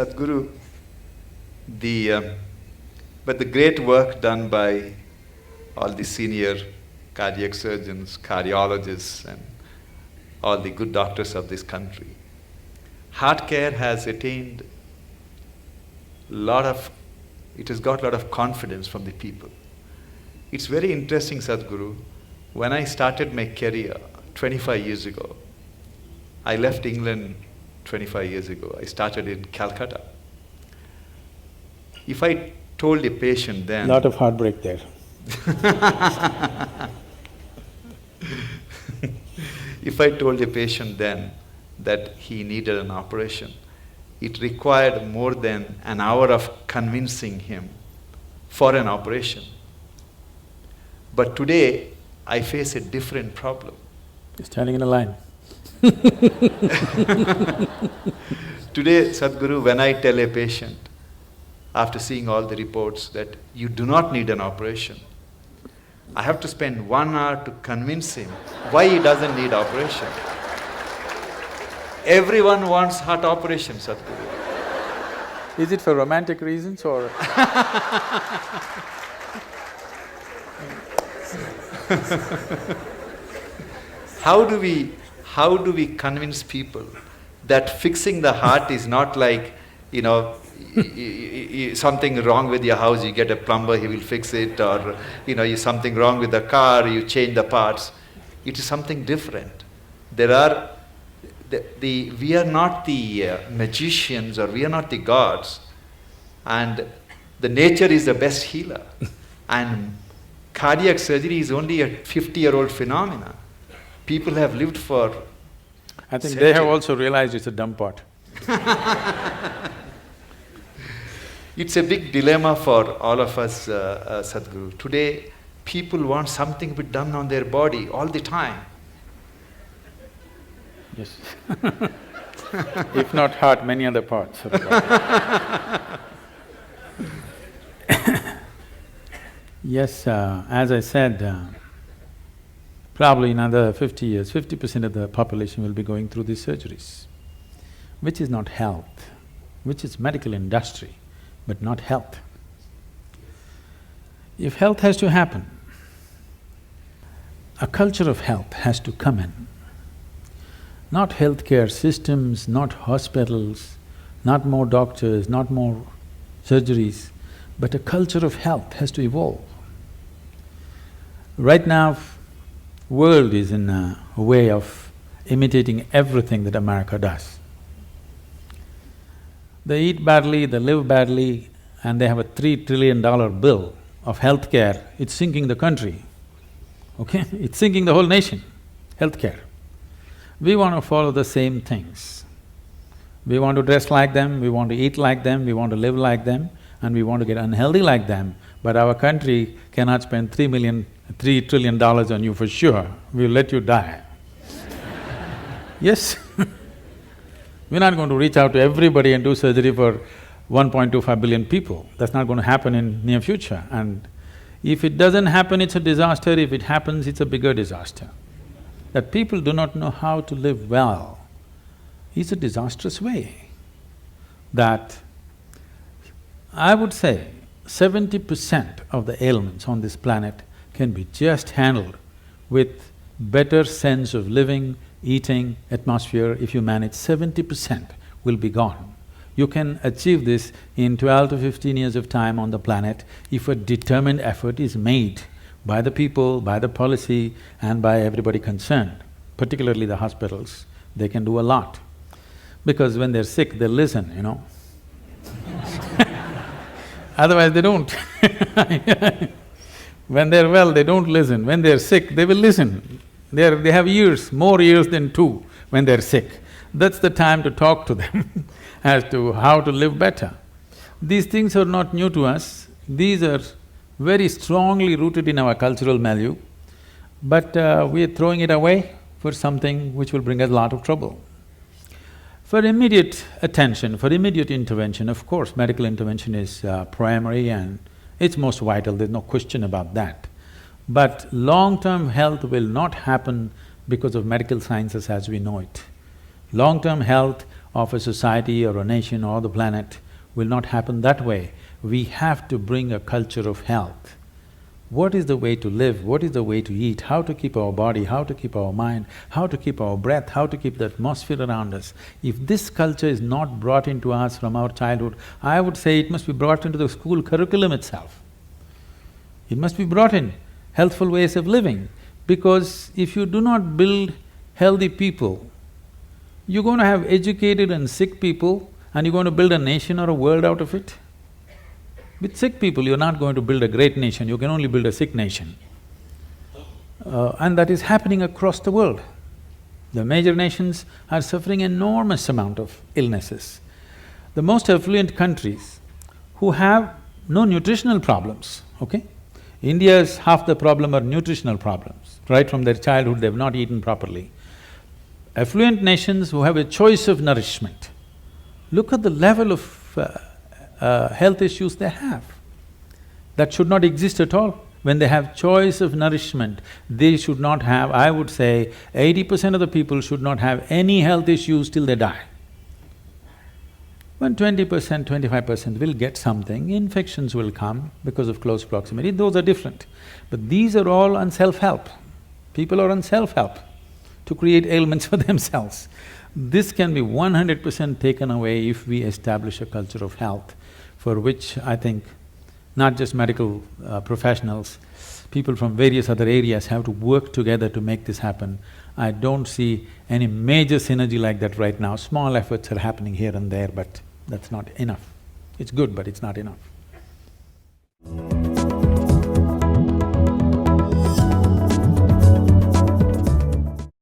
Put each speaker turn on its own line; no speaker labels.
Sadhguru, but the great work done by all the senior cardiac surgeons, cardiologists, and all the good doctors of this country. Heart care has attained it has got a lot of confidence from the people. It's very interesting, Sadhguru. When I started my career 25 years ago, I left England 25 years ago. I started in Calcutta. If I told a patient then...
Lot of heartbreak there.
If I told a patient then that he needed an operation, it required more than an hour of convincing him for an operation. But today, I face a different problem.
You're standing in a line.
Today, Sadhguru, when I tell a patient, after seeing all the reports, that you do not need an operation, I have to spend 1 hour to convince him why he doesn't need operation. Everyone wants heart operation, Sadhguru.
Is it for romantic reasons or…
How do we convince people that fixing the heart is not like, something wrong with your house, you get a plumber, he will fix it, or something wrong with the car, you change the parts. It is something different. We are not the magicians, or we are not the gods, and the nature is the best healer. And cardiac surgery is only a 50-year-old phenomenon. People have lived for
I think
centuries.
They have also realized it's a dumb pot.
It's a big dilemma for all of us, Sadhguru. Today, people want something to be done on their body all the time.
Yes. If not heart, many other parts of the body. Yes, as I said, probably in another 50 years, 50% of the population will be going through these surgeries, which is not health, which is medical industry, but not health. If health has to happen, a culture of health has to come in. Not healthcare systems, not hospitals, not more doctors, not more surgeries, but a culture of health has to evolve. Right now, world is in a way of imitating everything that America does. They eat badly, they live badly, and they have a $3 trillion bill of healthcare. It's sinking the country, okay? It's sinking the whole nation, healthcare. We want to follow the same things. We want to dress like them, we want to eat like them, we want to live like them, and we want to get unhealthy like them, but our country cannot spend $3 trillion on you for sure, we'll let you die. Yes. We're not going to reach out to everybody and do surgery for 1.25 billion people. That's not going to happen in near future. And if it doesn't happen, it's a disaster. If it happens, it's a bigger disaster. That people do not know how to live well is a disastrous way. That I would say 70% of the ailments on this planet can be just handled with better sense of living, eating, atmosphere. If you manage, 70% will be gone. You can achieve this in 12 to 15 years of time on the planet if a determined effort is made by the people, by the policy, and by everybody concerned, particularly the hospitals. They can do a lot. Because when they're sick, they listen, Otherwise, they don't. When they're well, they don't listen. When they're sick, they will listen. They have years, more years than 2 when they're sick. That's the time to talk to them as to how to live better. These things are not new to us, these are very strongly rooted in our cultural milieu, but we are throwing it away for something which will bring us a lot of trouble. For immediate attention, for immediate intervention, of course, medical intervention is primary and it's most vital, there's no question about that. But long-term health will not happen because of medical sciences as we know it. Long-term health of a society or a nation or the planet will not happen that way. We have to bring a culture of health. What is the way to live, what is the way to eat, how to keep our body, how to keep our mind, how to keep our breath, how to keep the atmosphere around us. If this culture is not brought into us from our childhood, I would say it must be brought into the school curriculum itself. It must be brought in, healthful ways of living, because if you do not build healthy people, you're going to have educated and sick people and you're going to build a nation or a world out of it. With sick people, you're not going to build a great nation, you can only build a sick nation. And that is happening across the world. The major nations are suffering enormous amount of illnesses. The most affluent countries who have no nutritional problems, okay? India's half the problem are nutritional problems. Right from their childhood, they've not eaten properly. Affluent nations who have a choice of nourishment, look at the level of health issues they have. That should not exist at all. When they have choice of nourishment, they should not have, I would say, 80% of the people should not have any health issues till they die. When 20%, 25% will get something, infections will come because of close proximity, those are different. But these are all on self-help. People are on self-help to create ailments for themselves. This can be 100% taken away if we establish a culture of health, for which I think not just medical professionals, people from various other areas have to work together to make this happen. I don't see any major synergy like that right now. Small efforts are happening here and there, but that's not enough. It's good, but it's not enough.